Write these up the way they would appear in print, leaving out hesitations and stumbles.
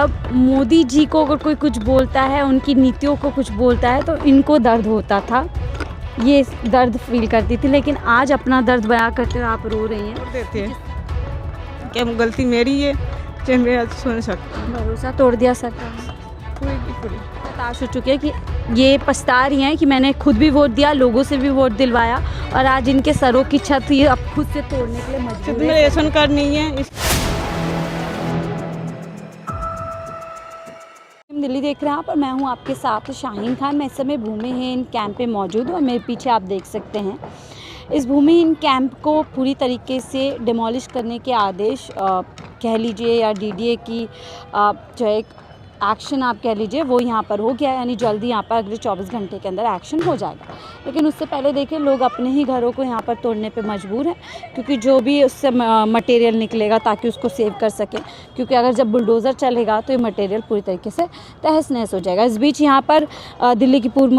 अब मोदी जी को अगर कोई कुछ बोलता है, उनकी नीतियों को कुछ बोलता है तो इनको दर्द होता था, ये दर्द फील करती थी। लेकिन आज अपना दर्द बयां करते हुए आप रो रही हैं। देते हैं क्या गलती मेरी है जो मैं आज सुन सकती हूँ। भरोसा तोड़ दिया सरकार ने। हताश हो चुके हैं कि ये पछता रही हैं कि मैंने खुद भी वोट दिया, लोगों से भी वोट दिलवाया और आज इनके सरों की छत ये अब खुद से तोड़ने के लिए मजबूर है। रेशन कार्ड नहीं है। दिल्ली देख रहे हैं आप और मैं हूं आपके साथ शाहीन खान। मैं इस समय भूमिहीन कैंप पे मौजूद हूं और मेरे पीछे आप देख सकते हैं इस भूमिहीन कैंप को पूरी तरीके से डिमोलिश करने के आदेश कह लीजिए या डीडीए की जो एक एक्शन आप कह लीजिए वो यहाँ पर हो गया, यानी जल्दी यहाँ पर अगले 24 घंटे के अंदर एक्शन हो जाएगा। लेकिन उससे पहले देखिए लोग अपने ही घरों को यहाँ पर तोड़ने पे मजबूर हैं, क्योंकि जो भी उससे मटेरियल निकलेगा ताकि उसको सेव कर सकें, क्योंकि अगर जब बुलडोज़र चलेगा तो ये मटेरियल पूरी तरीके से तहस नहस हो जाएगा। इस बीच यहाँ पर दिल्ली की पूर्व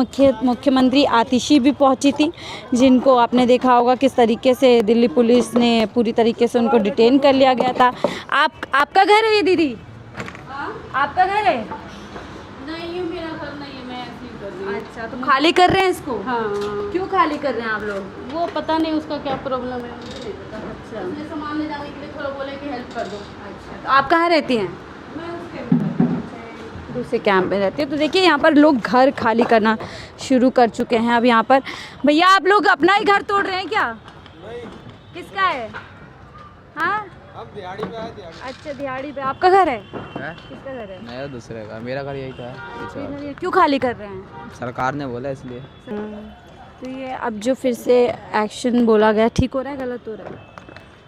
मुख्यमंत्री आतिशी भी पहुँची थी, जिनको आपने देखा होगा किस तरीके से दिल्ली पुलिस ने पूरी तरीके से उनको डिटेन कर लिया गया था। आपका घर है ये दीदी? आपका घर है? नहीं, ये मेरा घर नहीं है, मैं ऐसे ही कर रही हूँ। अच्छा, तो खाली कर रहे हैं इसको? हाँ। क्यों खाली कर रहे हैं आप लोग? वो पता नहीं उसका क्या प्रॉब्लम है, मुझे नहीं पता। अच्छा, उसने सामान ले जाने के लिए थोड़ा बोले कि हेल्प कर दो। अच्छा, तो आप कहाँ रहती हैं? मैं उसके दूसरे कैंप में रहती है। तो देखिए यहाँ पर लोग घर खाली करना शुरू कर चुके हैं। अब यहाँ पर भैया आप लोग अपना ही घर तोड़ रहे हैं क्या? नहीं। किसका है? हाँ, अब दिहाड़ी पे आए दिहाड़ी। अच्छा, दिहाड़ी पे। आपका घर है? है? किसका घर है? मेरा दूसरे का, मेरा घर यही था पीछे। क्यों खाली कर रहे हैं? सरकार ने बोला इसलिए। तो ये अब जो फिर से एक्शन बोला गया, ठीक हो रहा है गलत हो रहा है?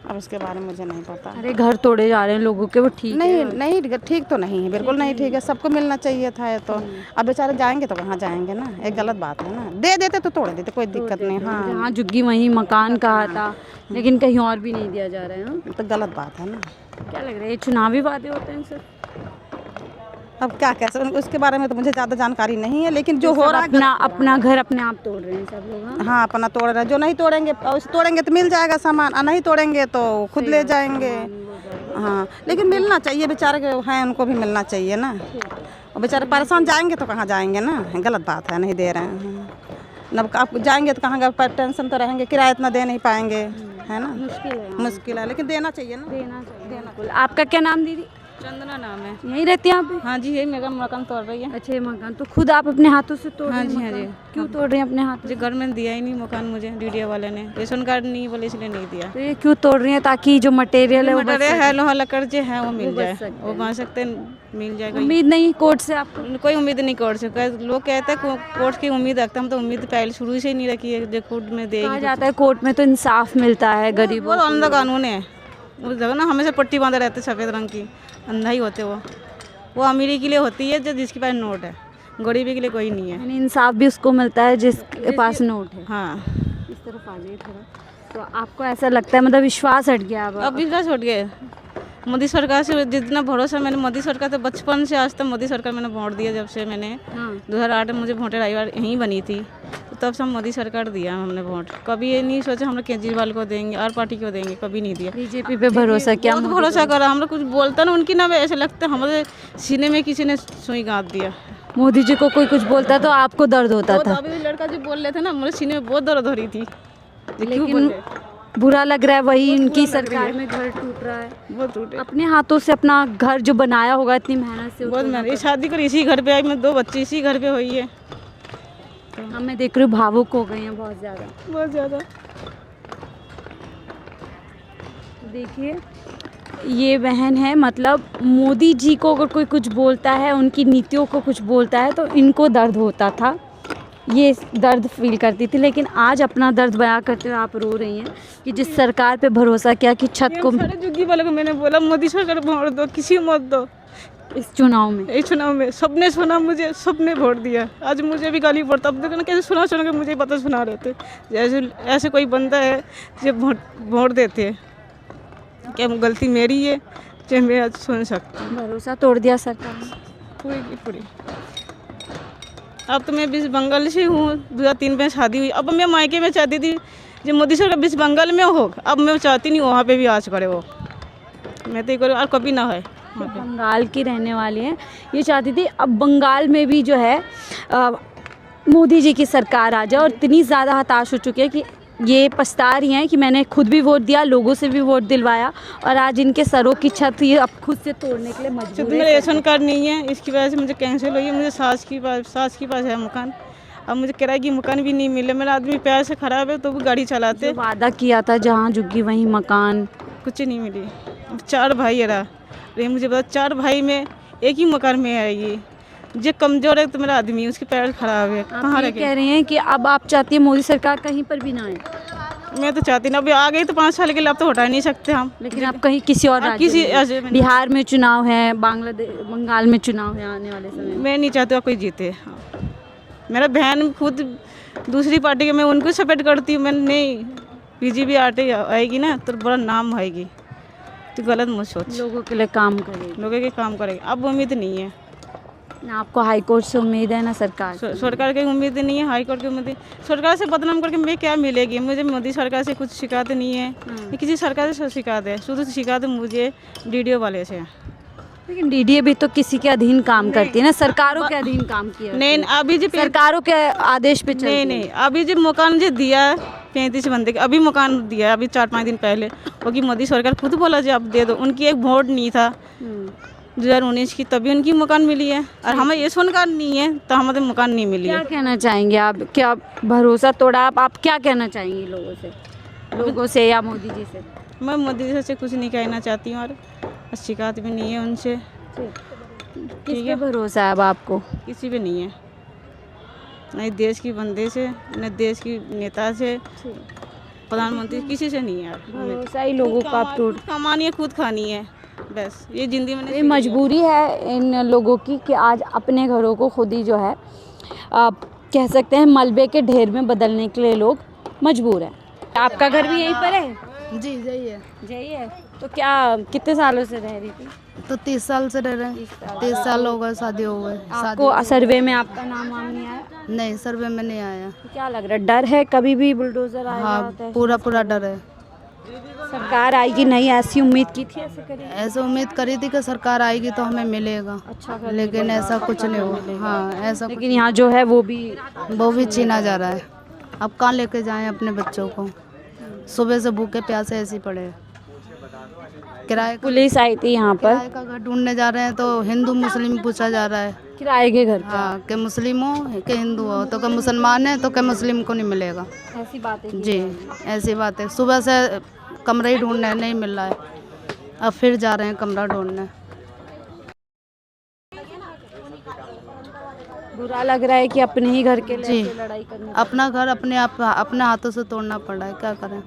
अब उसके बारे में मुझे नहीं पता। अरे घर तोड़े जा रहे हैं लोगों के, वो ठीक नहीं है? नहीं, ठीक तो नहीं है, बिल्कुल नहीं ठीक है। सबको मिलना चाहिए था ये तो। अब बेचारे जाएंगे तो कहाँ जाएंगे ना, एक गलत बात है ना। दे देते तो तोड़ देते, कोई दिक्कत नहीं। हाँ, जहाँ झुग्गी वहीं मकान कहा था, लेकिन कहीं और भी नहीं दिया जा रहा है। हाँ? तो गलत बात है ना। क्या लग रहा है ये चुनावी वादे होते हैं सर? अब क्या कह सकते, उसके बारे में तो मुझे ज़्यादा जानकारी नहीं है, लेकिन जो हो रहा है अपना घर अपने आप तोड़ रहे हैं सब लोग। हाँ? हाँ, अपना तोड़ रहे हैं। जो नहीं तोड़ेंगे, तोड़ेंगे तो मिल जाएगा सामान, और नहीं तोड़ेंगे तो खुद ले जाएंगे। हाँ, लेकिन मिलना चाहिए, बेचारे के हैं उनको भी मिलना चाहिए ना। और बेचारे परेशान जाएंगे तो कहाँ जाएंगे ना, गलत बात है, नहीं दे रहे हैं। अब आप जाएंगे तो कहाँ पर टेंशन तो रहेंगे, किराया इतना दे नहीं पाएंगे, है ना। मुश्किल है, लेकिन देना चाहिए ना। देना चाहिए। आपका क्या नाम दीदी? चंदना नाम है। यहीं रहती हैं आप भी? हाँ जी, यही मेरा मकान तोड़ रही है। अच्छा, ये मकान तो खुद आप अपने हाथों से तोड़ हाँ रही जी, हैं हाँ जी। मकान? क्यों तोड़ रही हैं अपने हाथों मुझे गवर्नमेंट दिया ही नहीं मकान, मुझे डीडीए वाले ने रेशन कार्ड नहीं बोले इसलिए नहीं दिया। से? तो ये क्यों तोड़ रही हैं? ताकि जो मटेरियल है वो बच मटेरियल सके। है, लोहा लकड़ जो है वो मिल वो बच जाए, सकते वो हैं। बना सकते मिल जाएगा। उम्मीद नहीं कोर्ट से आपको? कोई उम्मीद नहीं कोर्ट से। लोग कहते हैं कोर्ट की उम्मीद रखते हैं, हम तो उम्मीद पहले शुरू से ही नहीं रखी है जो कोर्ट में कहा देगी। जाता है कोर्ट में तो इंसाफ मिलता है गरीबों वो अंधा कानून है, वो देखो ना हमेशा पट्टी बांधे रहते सफ़ेद रंग की, अंधा ही होते वो अमीरी के लिए होती है जो जिसके पास नोट है, गरीबी के लिए कोई नहीं है। यानी इंसाफ भी उसको मिलता है जिसके पास नोट है। हाँ, इस तरफ आ जाइए थोड़ा। तो आपको ऐसा लगता है, मतलब विश्वास हट गया अब विश्वास उठ गए मोदी सरकार से। जितना भरोसा मैंने मोदी सरकार तो बचपन से आज तक मोदी सरकार मैंने वोट दिया, जब से मैंने 2008 में मुझे वोटर आई बार यहीं बनी थी, तो तब से हम मोदी सरकार दिया हमने वोट। कभी ये नहीं सोचा हम लोग केजरीवाल को देंगे और पार्टी को देंगे, कभी नहीं दिया। बीजेपी पे भरोसा किया? बहुत भरोसा करा, हम लोग कुछ बोलता ना उनकी ना, ऐसे लगता हमारे सीने में किसी ने सुई गाँथ दिया। मोदी जी को कोई कुछ बोलता तो आपको दर्द होता था? अभी लड़का जो बोल रहे थे ना, मेरे सीने में बहुत दर्द हो रही थी। लेकिन बुरा लग रहा है, वही इनकी सरकार में घर टूट रहा है। वो टूटे अपने हाथों से अपना घर जो बनाया होगा इतनी मेहनत से, बहुत मेहनत। शादी कर इसी घर पे आई मैं, 2 बच्चे इसी घर पे हुई है। हाँ, मैं देख रही हूँ भावुक हो गई हैं बहुत ज़्यादा। बहुत ज़्यादा। देखिए ये बहन है, मतलब मोदी जी को अगर कोई कुछ बोलता है, उनकी नीतियों को कुछ बोलता है तो इनको दर्द होता था, ये दर्द फील करती थी। लेकिन आज अपना दर्द बयां करते हुए आप रो रही हैं कि जिस सरकार पे भरोसा किया कि छत को, सारे जुग्गी वालों को मैंने बोला मोदी सरकार वोट दो, किसी को मत दो। इस चुनाव में इस चुनाव में सबने सुना मुझे, सबने वोट दिया। आज मुझे भी गाली पड़ता, अब देखो ना कैसे सुना के मुझे पता सुना रहे थे। जैसे ऐसे कोई बंदा है जो वोट देते हैं, क्या गलती मेरी है जो मैं आज सुन सकती हूँ। भरोसा तोड़ दिया सरकार ने। पूरी की पूरी। अब तो मैं बीस बंगाल से हूँ, 2003 में शादी हुई। अब मैं मायके में चाहती थी जो मोदी सरकार बीस बंगाल में हो, अब मैं चाहती नहीं वहाँ पे भी आज करे वो। मैं तो ये करूँ और कभी ना है। बंगाल की रहने वाली हैं। ये चाहती थी अब बंगाल में भी जो है मोदी जी की सरकार आ जाए, और इतनी ज़्यादा हताश हो चुकी है कि ये पछता रही हैं कि मैंने खुद भी वोट दिया, लोगों से भी वोट दिलवाया, और आज इनके सरों की छत ये अब खुद से तोड़ने के लिए मजबूर मेरा है। रेशन कार्ड नहीं है, इसकी वजह से मुझे कैंसिल हुई है। मुझे सास के पास है मकान, अब मुझे किराए की मकान भी नहीं मिले। मेरा आदमी पैर से ख़राब है तो वो गाड़ी चलाते, जो वादा किया था जहाँ झुकी वहीं मकान। कुछ नहीं मिली। 4 भाई है रहा, ये मुझे बता 4 भाई में एक ही मकान में आएगी। जो कमज़ोर है तो मेरा आदमी, उसके पैर ख़राब है, कहाँ आप ये रखे। कह रहे हैं कि अब आप चाहती हैं मोदी सरकार कहीं पर भी ना आए, मैं तो चाहती ना, अभी आ गई तो 5 साल के लिए अब तो हटा नहीं सकते हम। लेकिन आप कहीं किसी और राज्य किसी में, राज्य में बिहार में चुनाव है, बंगाल में चुनाव है आने वाले समय में। मैं नहीं चाहती कोई जीते। हाँ। मेरा बहन खुद दूसरी पार्टी के, मैं उनको सपोर्ट करती हूँ। मैं नहीं, बीजेपी आएगी ना तो बड़ा नाम आएगी, तो गलत मत सोच। लोगों के लिए काम करेगी, लोगों के काम करेगी, अब उम्मीद नहीं है। ना आपको हाई कोर्ट से उम्मीद है ना सरकार से। सरकार की उम्मीद नहीं है, हाई कोर्ट की उम्मीद। सरकार से बदनाम करके मैं क्या मिलेगी? मुझे मोदी सरकार से कुछ शिकायत नहीं है, ये किसी सरकार से शिकायत है, शुरू से शिकायत मुझे डीडीओ वाले से। लेकिन डीडीए भी तो किसी के अधीन काम करती है ना, सरकारों के अधीन काम किया। नहीं, अभी जो सरकारों के आदेश पे चलती है। नहीं, अभी जो मकान जो दिया 35 बंदे के, अभी मकान दिया है, अभी 4-5 दिन पहले, वो कि मोदी सरकार खुद बोला जो आप दे दो। उनकी एक वोट नहीं था 2019 की, तभी उनकी मकान मिली है, और हमें ये सुनकर नहीं है तो हमें मकान नहीं मिली क्या है। कहना चाहेंगे आप? क्या भरोसा तोड़ा आप क्या कहना चाहेंगे लोगों से या मोदी जी से? मैं मोदी जी से कुछ नहीं कहना चाहती हूँ, और शिकायत भी नहीं है उनसे। किस पे भरोसा है अब आपको? किसी पे नहीं है, नहीं देश की बंदे से, न देश की नेता से, प्रधानमंत्री, किसी से नहीं है यार। भरोसा ही लोगों का आप टूट। कमानी है, खुद खानी है, बस ये जिंदगी में ये मजबूरी है इन लोगों की कि आज अपने घरों को खुद ही जो है कह सकते हैं मलबे के ढेर में बदलने के लिए लोग मजबूर हैं। आपका घर भी यहीं पर है? जी यही है। यही है। तो क्या कितने सालों से रह रही थी? तो 30 साल से रह रहे हैं। 30 साल हो गए, शादी हो गए। आपको सर्वे में आपका नाम वाम नहीं आया? नहीं, सर्वे में नहीं आया। तो क्या लग रहा है, डर है कभी भी बुलडोजर आएगा? हाँ, पूरा डर है। सरकार आएगी नहीं, ऐसी उम्मीद की थी? ऐसे करेगी? ऐसे उम्मीद करी थी कि सरकार आएगी तो हमें मिलेगा, अच्छा, लेकिन ऐसा कुछ नहीं हुआ। हाँ, ऐसा लेकिन यहाँ जो है वो भी छीना जा रहा है। अब कहाँ लेके जाएं अपने बच्चों को? सुबह से भूखे प्यासे ऐसे ही पड़े हैं। किराए पुलिस आई थी यहाँ पर, किराए का घर ढूंढने जा रहे हैं तो हिंदू मुस्लिम पूछा जा रहा है। किराए के घर पे। हाँ, कि मुस्लिम हो कि हिंदू हो, तो क्या मुसलमान है तो क्या मुस्लिम को नहीं मिलेगा। ऐसी बातें की जी, ऐसी बात है। सुबह से कमरा ही ढूंढने नहीं मिल रहा है, अब फिर जा रहे हैं कमरा ढूंढने। बुरा लग रहा है कि अपने ही घर के लिए जी, ऐसे लड़ाई करनी। अपना घर अपने हाथों से तोड़ना पड़ रहा है, क्या करें।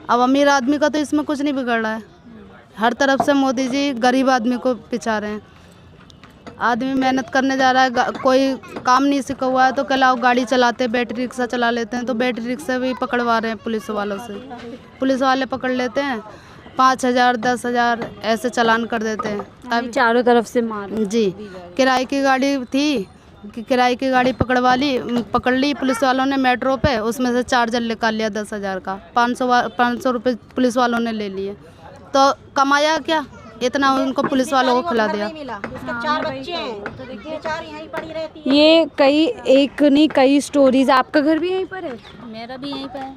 अब अमीर आदमी का तो इसमें कुछ नहीं बिगड़ रहा है, हर तरफ से मोदी जी गरीब आदमी को पिछा रहे हैं। आदमी मेहनत करने जा रहा है, कोई काम नहीं सीखा हुआ है तो कहलाओ गाड़ी चलाते, बैटरी रिक्शा चला लेते हैं, तो बैटरी रिक्शा भी पकड़वा रहे हैं पुलिस वालों से। पुलिस वाले पकड़ लेते हैं, 5,000 10,000 ऐसे चालान कर देते हैं। अब चारों तरफ से मार। जी, किराए की गाड़ी थी कि किराए की गाड़ी पकड़ ली पुलिस वालों ने मेट्रो पे, उसमें से चार्जर निकाल लिया 10,000 का। 500 रुपये पुलिस वालों ने ले लिए, तो कमाया क्या इतना? उनको पुलिस वालों को खिला दिया। ये कई स्टोरीज। आपका घर भी यहीं पर है? मेरा भी यहीं पर है।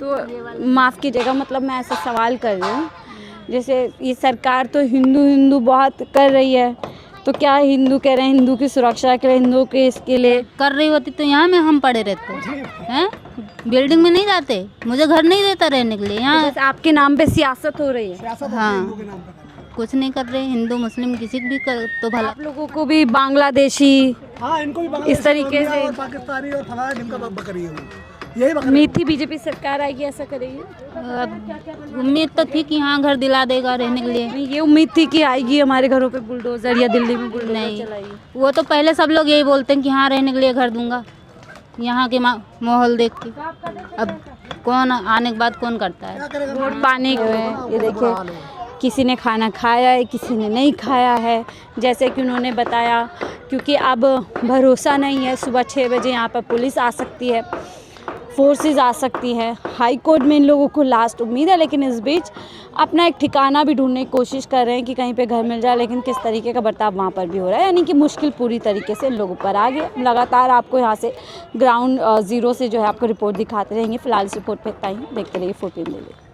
तो माफ़ कीजिएगा, मतलब मैं ऐसा सवाल कर रही हूँ, जैसे ये सरकार तो हिंदू बहुत कर रही है, तो क्या हिंदू कह रहे हैं हिंदू की सुरक्षा के लिए, हिंदुओं के इसके लिए कर रही होती तो यहाँ में हम पड़े रहते हैं, बिल्डिंग में नहीं जाते। मुझे घर नहीं देता रहने के लिए यहाँ। जैसे आपके नाम पे सियासत हो रही है? हाँ, कुछ नहीं कर रहे, हिंदू मुस्लिम किसी भी कर तो भला। आप लोगों को भी बांग्लादेशी इस तरीके से पाकिस्तानी और फलाना ढिमका बकरी है, यही उम्मीद थी बीजेपी सरकार आएगी, ऐसा करेगी? उम्मीद तो थी कि हाँ घर दिला देगा रहने के लिए। नहीं, ये उम्मीद थी कि आएगी हमारे घरों पे बुलडोजर, या दिल्ली में बुलडोजर नहीं, चलाएगी। वो तो पहले सब लोग यही बोलते हैं कि हाँ रहने के लिए घर दूंगा, यहाँ के माहौल देख के। अब कौन आने के बाद कौन करता है? वोट पाने ये देखिए, किसी ने खाना खाया है, किसी ने नहीं खाया है, जैसे कि उन्होंने बताया, क्योंकि अब भरोसा नहीं है। सुबह 6 बजे यहाँ पर पुलिस आ सकती है, फोर्सेस आ सकती है। हाई कोर्ट में इन लोगों को लास्ट उम्मीद है, लेकिन इस बीच अपना एक ठिकाना भी ढूंढने की कोशिश कर रहे हैं कि कहीं पे घर मिल जाए, लेकिन किस तरीके का बर्ताव वहाँ पर भी हो रहा है, यानी कि मुश्किल पूरी तरीके से इन लोगों पर आ गया। लगातार आपको यहाँ से ग्राउंड ज़ीरो से जो है आपको रिपोर्ट दिखाते रहेंगे। फिलहाल इस रिपोर्ट पर इतना ही। देखते रहिए 14 डेली।